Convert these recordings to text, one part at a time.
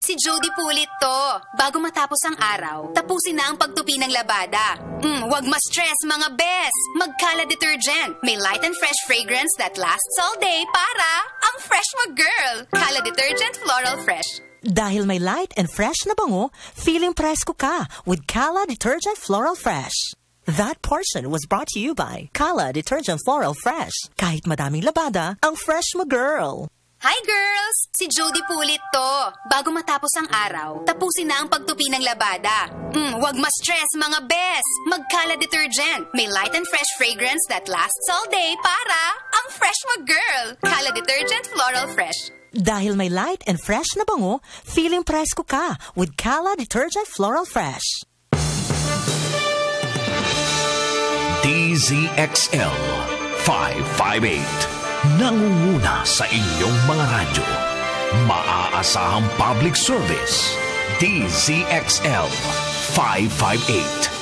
Si Jody Pulit to. Bago matapos ang araw, tapusin na ang pagtupi ng labada. Wag ma-stress mga bes. Mag-Kala detergent. May light and fresh fragrance that lasts all day para ang fresh mag-girl. Kala detergent Floral Fresh. Dahil may light and fresh na bango, feeling presko ka with Kala detergent Floral Fresh. That portion was brought to you by Kala detergent Floral Fresh. Kahit madaming labada, ang fresh mag-girl. Hi girls! Si Jody Pulit to. Bago matapos ang araw, tapusin na ang pagtupi ng labada. Wag ma-stress mga bes. Mag-Kala detergent. May light and fresh fragrance that lasts all day para ang fresh mag-girl. Kala detergent Floral Fresh. Dahil may light and fresh na bango, feeling presko ka with Kala detergent Floral Fresh. DZXL 558. Nangunguna sa inyong mga radyo. Maaasahang public service. DZXL 558.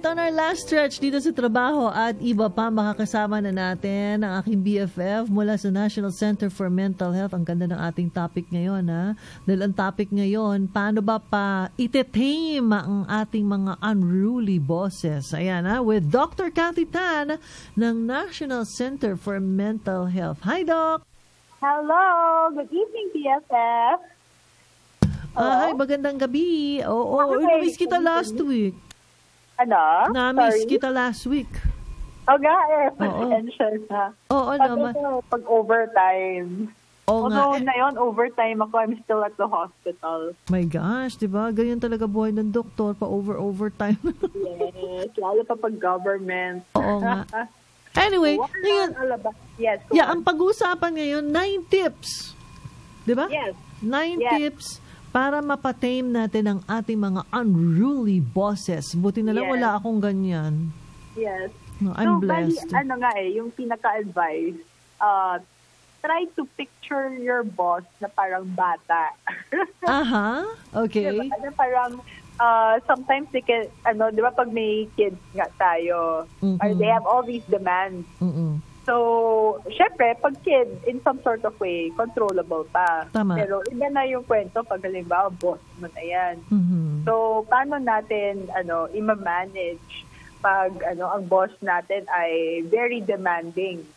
On our last stretch dito sa trabaho at iba pa makakasama na natin ang aking BFF mula sa National Center for Mental Health. Ang ganda ng ating topic ngayon, ha? Dahil ang topic ngayon, paano ba pa itetame ang ating mga unruly bosses? Ayan, ha? With Dr. Cathy Tan ng National Center for Mental Health. Hi, Doc! Hello! Good evening, BFF! Hi, magandang gabi. Oo, miss kita last week. Ano? Na-miss kita last week. Oo nga mention na. Oo naman. Pag overtime. Although na yun, overtime ako, I'm still at the hospital. My gosh, diba? Ganyan talaga buhay ng doktor, pa-overtime. Yes, lalo pa pag government. Oo nga. Anyway, ngayon, yes, ang pag-uusapan ngayon, 9 tips. Diba? Yes. 9 tips para mapatame natin ang ating mga unruly bosses. Buti na lang wala akong ganyan. Yes. No, I'm blessed. Yung pinaka-advice, try to picture your boss na parang bata. Okay. Diba? Parang, sometimes they can, di ba pag may kids nga tayo, or they have all these demands. So, syempre, pag kid, in some sort of way, controllable pa. Tama. Pero iba na yung kwento pag halimbawa, boss mo na yan. So, paano natin, i-manage pag, ang boss natin ay very demanding?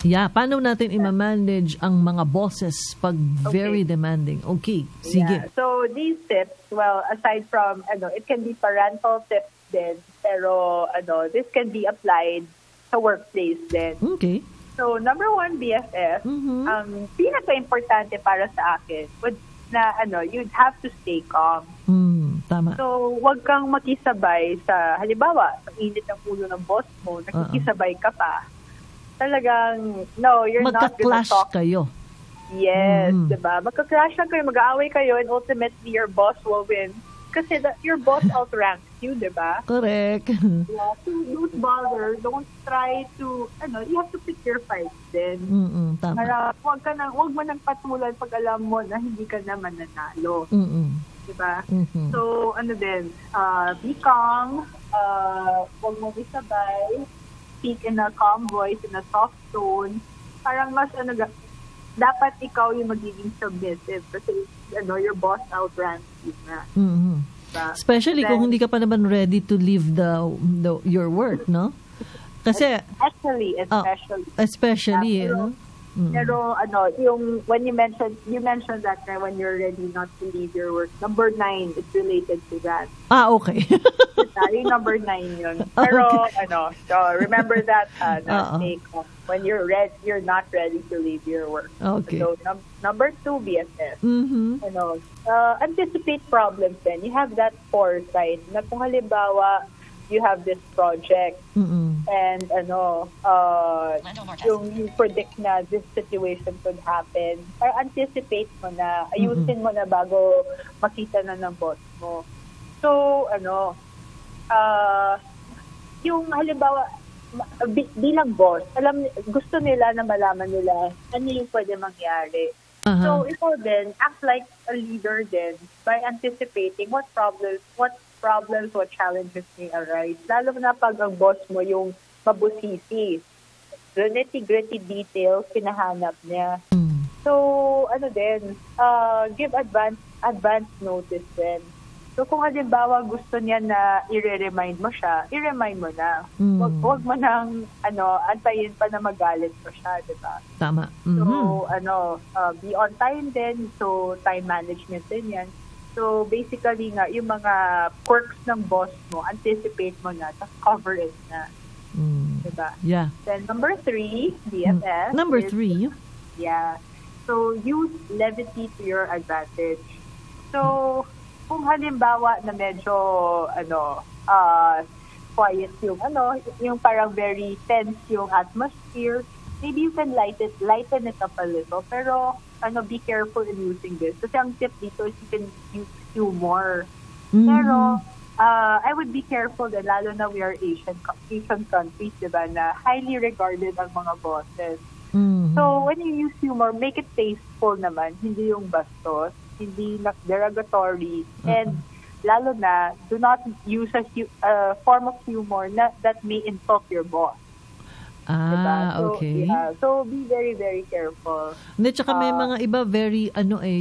Yeah, paano natin i-manage ang mga bosses pag very demanding? Okay, sige. Yeah. So, these tips, well, aside from, it can be parental tips din, pero, this can be applied sa workplace din. Okay. So, number 1, BFF, pinaka-importante para sa akin, you'd have to stay calm. Tama. So, wag kang makisabay sa, halimbawa, sa init ng ulo ng boss mo, nakikisabay ka pa. Talagang, no, you're not gonna talk. Magka-clash kayo. Yes, diba? Magka-clash lang kayo, mag-aaway kayo, and ultimately, your boss will win. Kasi your boss outranks you, diba? Correct. Yeah, so don't bother. Don't try to, you have to pick your fights din. Tama. Para wag mo nang patulan pag alam mo na hindi ka na mananalo. Diba? So, be calm. Wag mo isabay. Speak in a calm voice, in a soft tone. Parang mas, dapat ikaw yung magiging submissive kasi your boss outranks you na. Especially kung hindi ka pa naman ready to leave your work, no? Kasi especially, Pero yung when you mentioned that when you're ready not to leave your work, number 9 is related to that. Okay. Yung number 9 yun. Pero so remember that when you're not ready to leave your work. Okay. So number 2, BFF. Anticipate problems then. You have that foresight na kung halimbawa you have this project and you predict na this situation could happen, or anticipate mo na, ayusin mo na bago makita na ng boss mo. So, yung halimbawa, bilang boss, gusto nila na malaman nila ano yung pwede mangyari. So, ikaw din, act like a leader din by anticipating what problems, what challenges may arise. Lalo na pag ang boss mo yung mabusisi. the nitty-gritty details pinahanap niya. So, give advance notice din. So, kung halimbawa gusto niya na i-remind mo siya, i-remind mo na. Huwag mo nang, antayin pa na magalit mo siya, di ba? Tama. So, be on time din. So, time management din yan. So, basically nga, yung mga quirks ng boss mo, anticipate mo na, tapos cover it na. Diba? Yeah. Then, number 3, BFF. Number 3. Yeah. So, use levity to your advantage. So, kung halimbawa na medyo, quiet yung parang very tense yung atmosphere, maybe you can lighten it up a little. Pero, be careful in using this. Kasi ang tip dito is you can use humor. Pero, I would be careful din, lalo na we are Asian countries, diba, na highly regarded ang mga bosses. So, when you use humor, make it tasteful naman, hindi yung bastos, hindi derogatory, and lalo na, do not use a form of humor that may insult your boss. Diba? So, okay. Yeah, so, be very, very careful. Hindi, tsaka may mga iba very,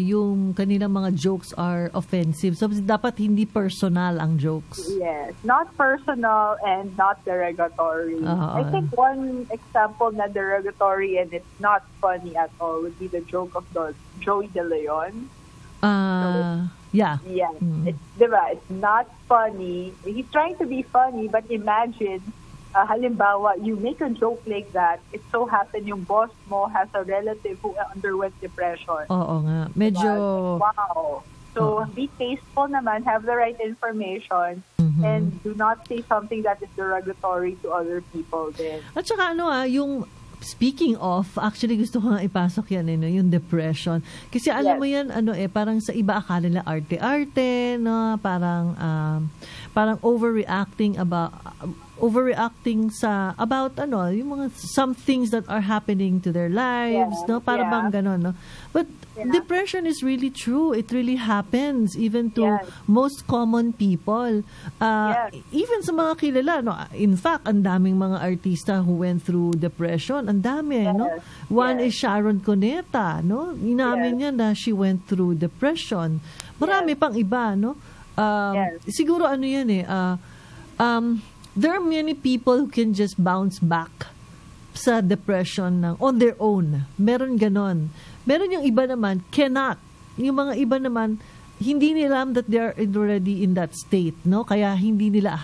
yung kanilang mga jokes are offensive. So, dapat hindi personal ang jokes. Yes. Not personal and not derogatory. I think one example na derogatory and it's not funny at all would be the joke of Joey De Leon. Yeah. Yeah. Diba? It's not funny. He's trying to be funny, but imagine, halimbawa, you make a joke like that, it so happen yung boss mo has a relative who underwent depression. Oo nga. Medyo... Wow. So, be tasteful naman, have the right information, and do not say something that is derogatory to other people then. At saka yung... Speaking of, actually gusto ko nga ipasok yan, yung depression. Kasi alam mo yan, parang sa iba akala nila arte-arte, no? Parang overreacting about yung mga some things that are happening to their lives, no? Para bang ganon, no? But depression is really true. It really happens even to most common people. Even sa mga kilala, no? In fact, ang daming mga artista who went through depression. Ang dami, no? One is Sharon Cuneta, no? Inamin niya na she went through depression. Marami pang iba, no? Siguro there are many people who can just bounce back sa depression on their own. Meron ganon. Meron yung iba naman, cannot. Yung mga iba naman, hindi nila alam that they are already in that state, no? Kaya hindi nila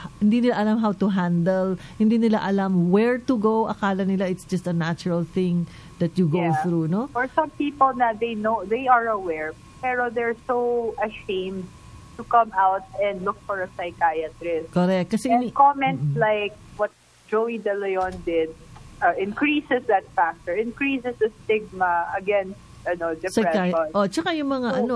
alam how to handle, hindi nila alam where to go. Akala nila it's just a natural thing that you go through, no? Or some people na they know, they are aware, pero they're so ashamed to come out and look for a psychiatrist. Correct. Kasi and comments like what Joey De Leon did increases that factor, increases the stigma against depression. Tsaka yung mga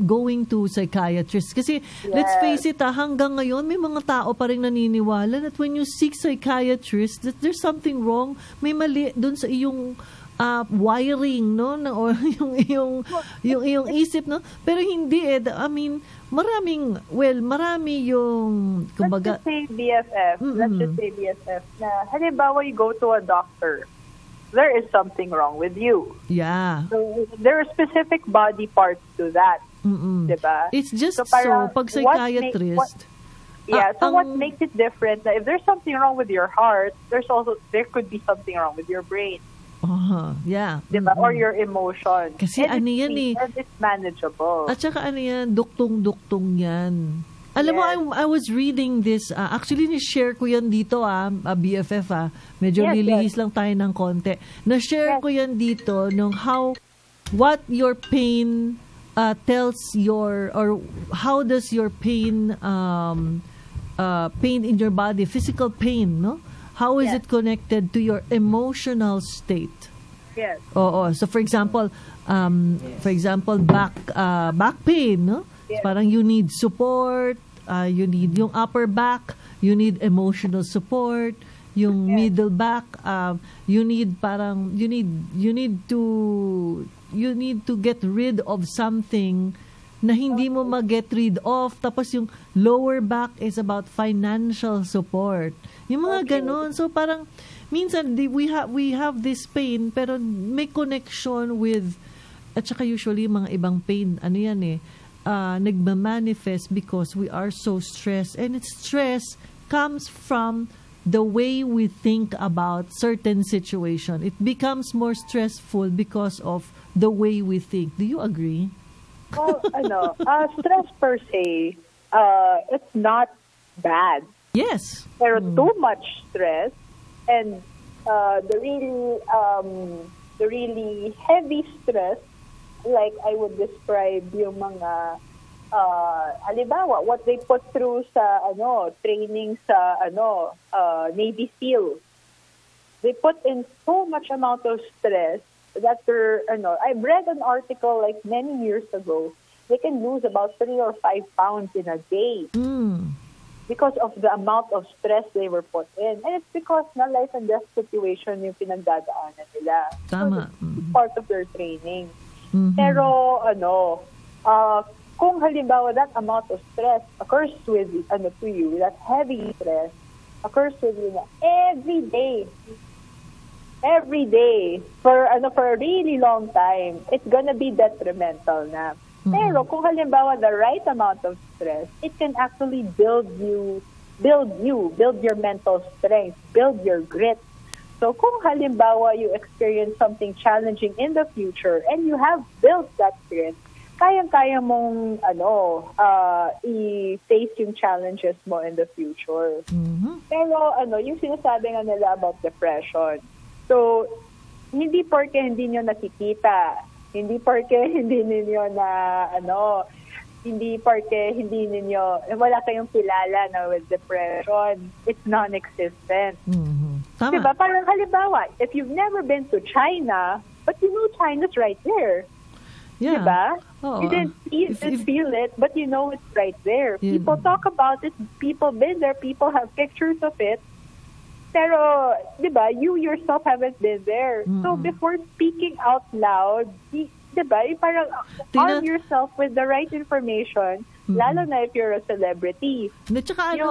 going to psychiatrists. Kasi let's face it, hanggang ngayon may mga tao pa rin naniniwala that when you seek psychiatrist, that there's something wrong, may mali dun sa iyong wiring, no, or yung isip, no, pero hindi I mean, marami yung kumbaga. Let's just say BFF na halimbawa you go to a doctor, there is something wrong with you. Yeah. So there are specific body parts to that. Diba? It's just so pag psychiatrist. What makes it different? If there's something wrong with your heart, there could be something wrong with your brain. Diba? Or your emotion. Kasi and it's manageable. At saka duktong-duktong yan. Alam mo, I was reading this, actually ni-share ko yan dito, BFF, medyo nilihis lang tayo ng konti. Na-share ko yan dito nung what your pain tells or how does your pain in your body, physical pain, no? How is it connected to your emotional state? Yes. Oo. So for example, back pain, no? Yes. Parang you need support, you need yung upper back, you need emotional support, yung middle back, you need to get rid of something na hindi mo ma-get rid of. Tapos yung lower back is about financial support. Yung mga ganon. So parang minsan we have this pain pero may connection with, at saka usually mga ibang pain, ano yan nagma-manifest because we are so stressed, and it's stress comes from the way we think about certain situation. It becomes more stressful because of the way we think. Do you agree? Well, stress per se, it's not bad. Yes. Pero too much stress and the really heavy stress, like I would describe yung mga halimbawa, what they put through sa training sa Navy SEAL. They put in so much amount of stress that I've read an article like many years ago. They can lose about 3 or 5 pounds in a day because of the amount of stress they were put in. And it's because na life and death situation yung pinagdadaanan nila. Tama. So it's part of their training. Pero kung halimbawa that amount of stress occurs with to you, that heavy stress occurs with you na every day for a really long time, it's gonna be detrimental na. Pero kung halimbawa the right amount of stress, it can actually build your mental strength, build your grit. So kung halimbawa you experience something challenging in the future and you have built that grit, kayang-kaya mong i-face yung challenges mo in the future. Pero yung sinasabi nga nila about depression. So hindi porke hindi nyo nakikita, hindi porke hindi ninyo wala kayong kilala na with depression, it's non-existent. Tama. Diba? Parang halimbawa, if you've never been to China, but you know China's right there. Yeah. Diba? Oh, You didn't feel it, but you know it's right there. Yeah. People talk about it, people been there, people have pictures of it. Pero, diba, you yourself haven't been there. So before speaking out loud, diba, parang arm yourself with the right information, lalo na if you're a celebrity. At saka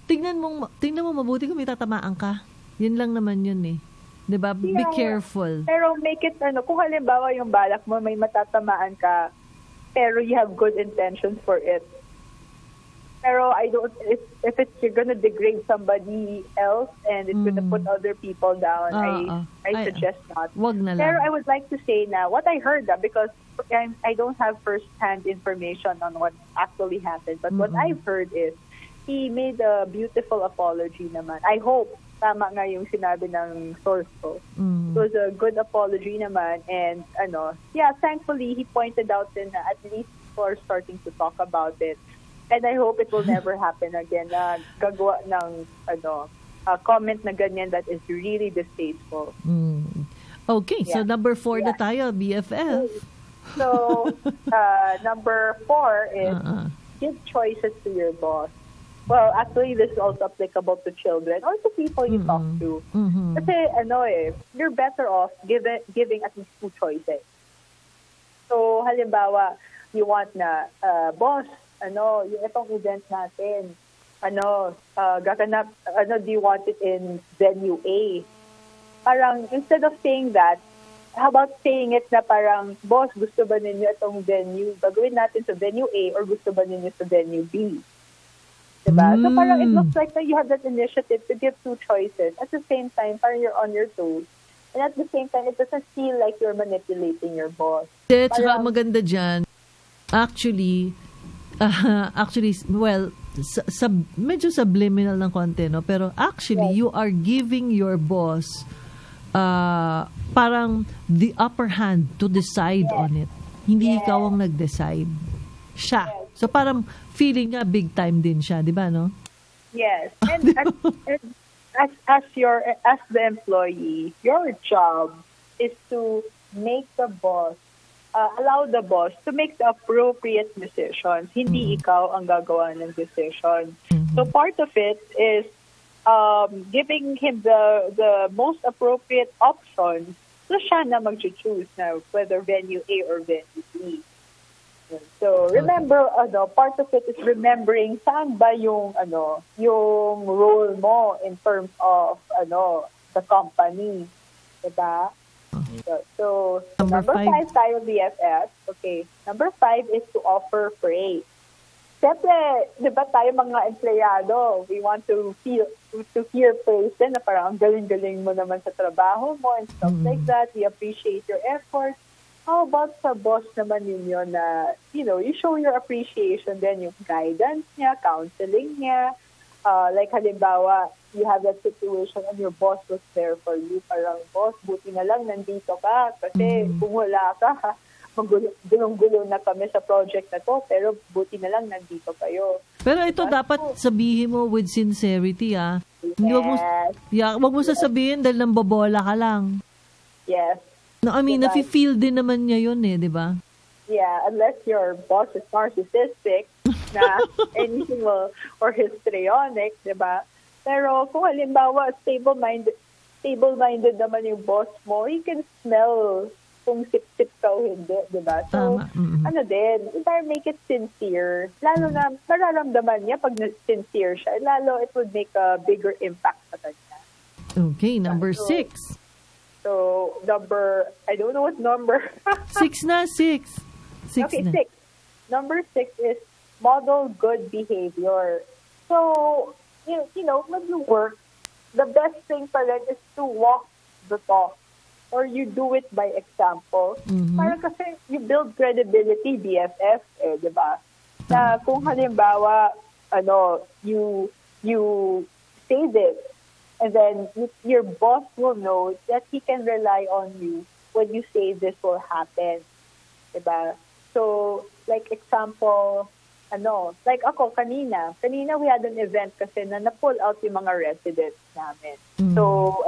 tingnan mo mabuti kung may tatamaan ka. Yun lang naman yun eh. Diba? Be careful. Pero make it, kung halimbawa yung balak mo, may matatamaan ka, pero you have good intentions for it. Pero if you're gonna degrade somebody else and it's gonna put other people down, I suggest not. Wag na lang. Pero I would like to say na, what I heard, because I don't have first-hand information on what actually happened, but what I've heard is, he made a beautiful apology naman. I hope tama nga yung sinabi ng source ko. It was a good apology naman, and thankfully he pointed out that at least people are starting to talk about it, and I hope it will never happen again na gagawa ng comment na ganyan that is really distasteful. Okay, so number 4 na tayo, BFF. So number 4 is give choices to your boss. Well, actually, this is also applicable to children or to people you talk to. Kasi, you're better off giving at least 2 choices. So, halimbawa, you want na, boss, yung itong event natin, gaganap, do you want it in venue A? Parang, instead of saying that, how about saying it na parang, boss, gusto ba ninyo itong venue? Gagawin natin sa venue A or gusto ba ninyo sa venue B? Diba? So parang it looks like you have that initiative to give 2 choices. At the same time, parang you're on your toes. And at the same time, it doesn't feel like you're manipulating your boss. Tsaka maganda dyan, actually, well, medyo subliminal ng konti, no? Pero actually, you are giving your boss parang the upper hand to decide on it. Hindi ikaw ang nag-decide. Siya. So parang feeling nga big time din siya, di ba, no? Yes. And as the employee, your job is to make the boss, allow the boss to make the appropriate decisions. Hindi ikaw ang gagawa ng decision. So part of it is giving him the most appropriate options. So siya na mag-choose na whether venue A or venue B. So remember, part of it is remembering saan ba yung role mo in terms of the company. Diba? So number 5 tayo, BFF. Okay. Number 5 is to offer praise. Siyempre, di ba tayo mga empleyado, we want to hear praise din na parang galing-galing mo naman sa trabaho mo and stuff like that. We appreciate your efforts. How about sa boss naman ninyo na, you show your appreciation then yung guidance niya, counseling niya. Like halimbawa, you have that situation and your boss was there for you. Parang, boss, buti na lang nandito ka. Kasi kung wala ka, gulong-gulo na kami sa project na to, pero buti na lang nandito kayo. Pero ito dapat sabihin mo with sincerity, ah. Yes. Wag mo sasabihin dahil nang bobola ka lang. Yes. No, I mean, nafe-feel din naman niya yun di ba? Yeah, unless your boss is narcissistic na anything will, or histrionic, di ba? Pero kung halimbawa, stable-minded naman yung boss mo, you can smell kung sip-sip ka o hindi, di ba? So, you better make it sincere. Lalo na, nararamdaman niya pag sincere siya, lalo it would make a bigger impact sa kanya. Okay, number 6. So, I don't know what number. 6 na, 6. Okay, 6. Number 6 is model good behavior. So, when you work, the best thing pala is to walk the talk. Or you do it by example. Para kasi you build credibility, BFF, di ba? Na kung halimbawa, you say this, and then your boss will know that he can rely on you when you say this will happen. Di ba? So, like example, like ako kanina we had an event kasi na na-pull out yung mga residents namin. So,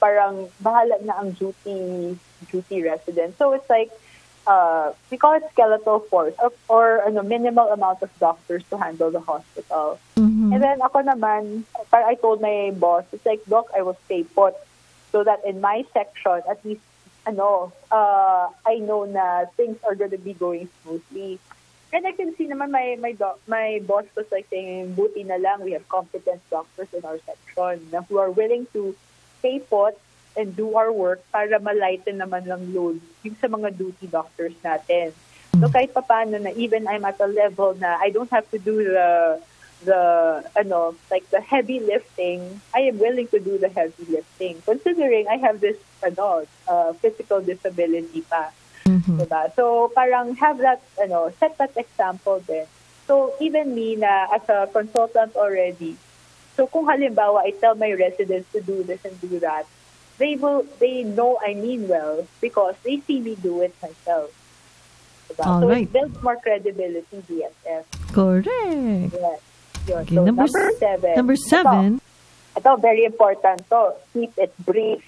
parang bahala na ang duty resident. So, it's like, we call it skeletal force or minimal amount of doctors to handle the hospital. And then ako naman, I told my boss, it's like, Doc, I will stay put so that in my section, at least, I know na things are going to be going smoothly. And I can see naman my boss was like saying, buti na lang, we have competent doctors in our section na who are willing to stay put and do our work para ma-lighten naman lang load yung sa mga duty doctors natin. So kahit papaano na even I'm at a level na I don't have to do the heavy lifting, I am willing to do the heavy lifting considering I have this physical disability pa. Diba? So, parang have that, set that example din. So, even me na as a consultant already, so kung halimbawa I tell my residents to do this and do that, they know I mean well because they see me do it myself. Diba? So, right. It builds more credibility, DSF. Correct. Yes. Okay, so, number 7. Number 7. Ito, very important to. Keep it brief.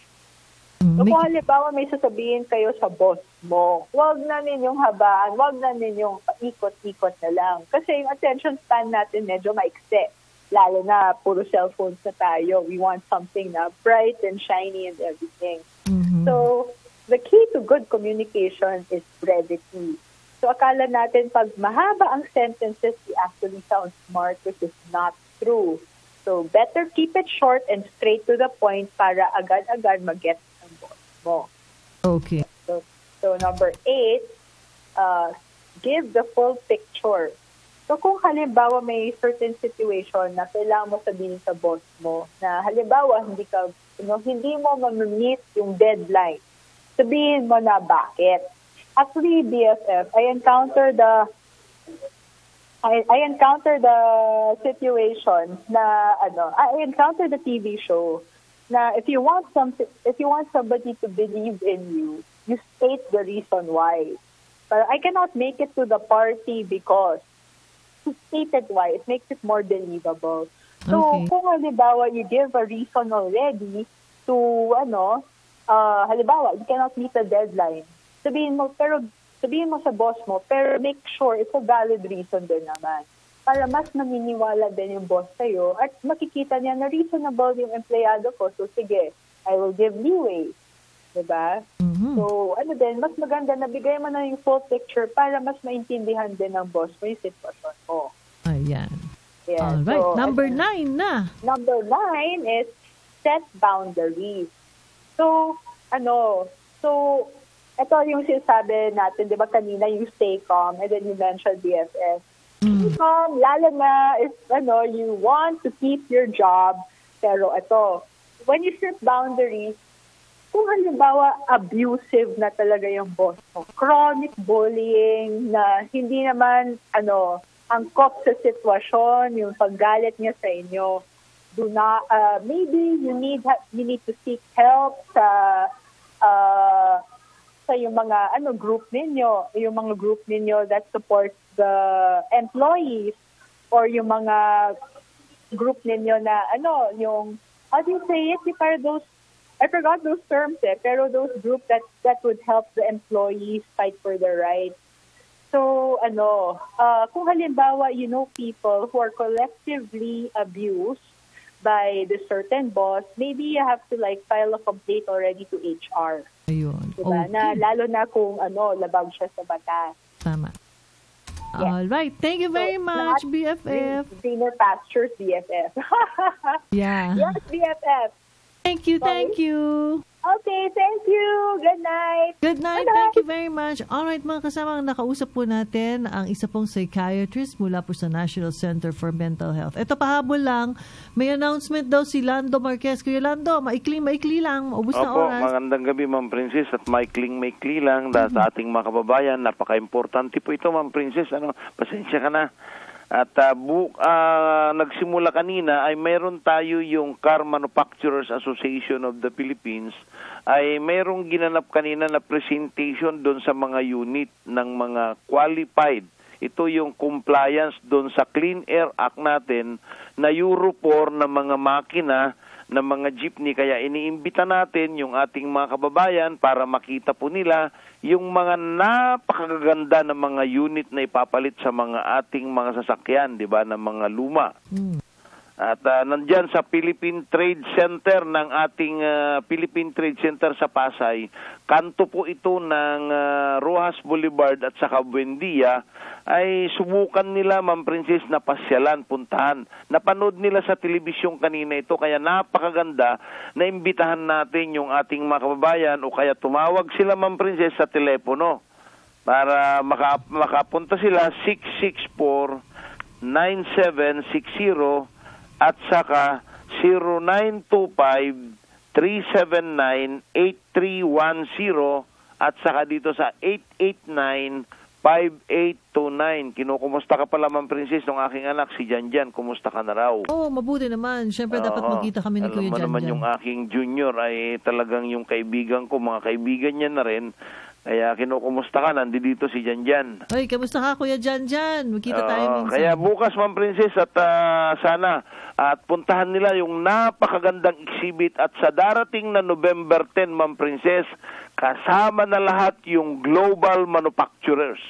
So, kung halimbawa may sasabihin kayo sa boss mo, wag na ninyong habaan, wag na ninyong paikot-ikot na lang. Kasi yung attention span natin medyo maikse. Lalo na puro cellphones na tayo. We want something na bright and shiny and everything. So, the key to good communication is brevity. So, akala natin pag mahaba ang sentences, we actually sound smart, which is not true. So, better keep it short and straight to the point para agad-agad mag-get ang boss mo. Okay. So number 8, give the full picture. So kung halimbawa may certain situation na kailangan mo sabihin sa boss mo na halimbawa hindi mo ma-meet yung deadline, sabihin mo na bakit. Actually, BFF, I encountered the situation na I encountered the TV show na if you want somebody to believe in you, you state the reason why. But I cannot make it to the party because to state it why, it makes it more believable. So, kung halimbawa you give a reason already to halimbawa you cannot meet the deadline. Sabihin mo sa boss mo, pero make sure it's a valid reason din naman. Para mas maniniwala din yung boss sa'yo at makikita niya na reasonable yung empleyado ko. So, sige, I will give leeway. Diba? So, mas maganda na bigay mo na yung full picture para mas maintindihan din ng boss mo yung sitwasyon mo. Ayan. Yeah. Alright, so, number 9 na. Number 9 is set boundaries. So, ito yung sinasabi natin, di ba kanina, yung stay calm, and then you mentioned BFF. Stay calm, lalo na if, you want to keep your job, pero ito, when you set boundaries, kung halimbawa abusive na talaga yung boss mo, chronic bullying na hindi naman, angkop sa sitwasyon, yung paggalit niya sa inyo, maybe you need to seek help sa yung mga group ninyo that supports the employees, or yung mga group ninyo na yung how do you say it, para those, I forgot those terms pero those group that would help the employees fight for their rights. So kung halimbawa people who are collectively abused by the certain boss, maybe you have to file a complaint already to HR. Ayun. Diba? Okay. Na lalo na kung labag siya sa batas. Tama. Yes. All right. Thank you very much, BFF. Greener pastures, BFF. Yeah. Yes, BFF. Thank you. Okay, thank you. Good night. Good night. Thank you very much. Alright, mga kasama, nakausap po natin ang isa pong psychiatrist mula po sa National Center for Mental Health. Ito, pahabol lang, may announcement daw si Lando Marquez. Kuya Lando, maikli lang, maubos na oras. Magandang gabi, Ma'am Princess, at maikli lang sa ating mga kababayan. Napaka-importante po ito, Ma'am Princess. Pasensya ka na. At nagsimula kanina ay mayroon tayo yung Car Manufacturers Association of the Philippines, ay mayroong ginanap kanina na presentation doon sa mga unit ng mga qualified. Ito yung compliance doon sa Clean Air Act natin na Euro 4 na mga makina ng mga jeepney. Kaya iniimbita natin yung ating mga kababayan para makita po nila yung mga napakaganda ng mga unit na ipapalit sa mga ating mga sasakyan, di ba, ng mga luma. At nandyan sa Philippine Trade Center ng ating Philippine Trade Center sa Pasay, kanto po ito ng Rojas Boulevard at saka Buendia, ay subukan nila, Ma'am Princess, na pasyalan, puntahan. Napanood nila sa telebisyon kanina ito, kaya napakaganda na imbitahan natin yung ating mga kababayan, o kaya tumawag sila, Ma'am Princess, sa telepono para makapunta sila 664-9760 at saka 0925-379-8310 at saka dito sa 889-5829. Kinukumusta ka pala, Ma'am Princess, ng aking anak, si Janjan. Kumusta ka na raw? Oo, mabuti naman. Siyempre, dapat magkita kami ni Kuya Janjan. Alam mo naman yung aking junior ay talagang yung kaibigan ko, mga kaibigan niya na rin. Kaya kinukumusta ka, nandito si Janjan. Ay, kamusta ka, Kuya Janjan? Magkita tayo minsan. Kaya bukas, Ma'am Princess, at sana at puntahan nila yung napakagandang exhibit, at sa darating na November 10, Ma'am Princess, kasama na lahat yung global manufacturers.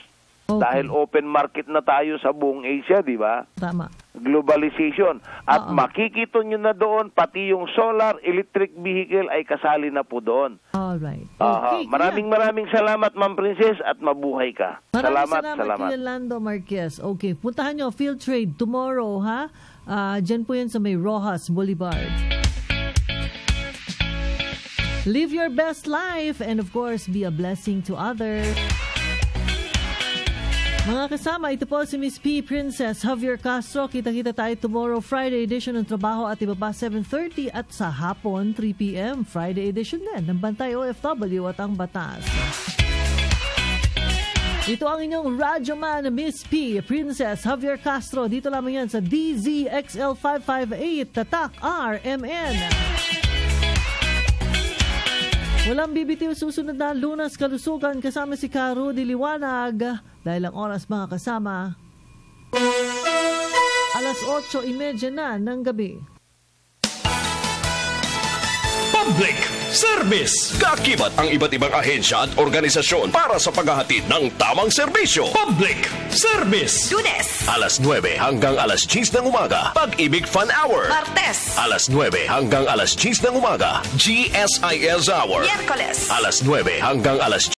Okay. Dahil open market na tayo sa buong Asia, di ba? Tama. Globalization. At makikita nyo na doon, pati yung solar, electric vehicle ay kasali na po doon. Alright. Okay, maraming salamat, Ma'am Princess, at mabuhay ka. Salamat. Kuya Lando Marquez. Okay, puntahan nyo, Field Trade, tomorrow, ha? Diyan po yan sa may Rojas Boulevard. Live your best life and of course, be a blessing to others. Mga kasama, ito po si Miss P. Princess Javier Castro. Kita-kita tayo tomorrow, Friday edition ng Trabaho at Ibaba 7:30 at sa hapon 3 p.m. Friday edition din ng Bantay OFW at ang Batas. Ito ang inyong radyoman, Miss P. Princess Javier Castro. Dito lamang yan sa DZXL 558 Tatak RMN. Walang bibitiw, susunod na Lunas Kalusugan kasama si Caro Di Liwanag. Dahil ang oras, mga kasama, 8:30 na ng gabi. Public Service. Kakibat ang iba't ibang ahensya at organisasyon para sa paghahatid ng tamang serbisyo. Public Service. Lunes, 9 hanggang 10 ng umaga. Pag-ibig Fun Hour. Martes, 9 hanggang 10 ng umaga. GSIS Hour. Miyerkules, 9 hanggang 10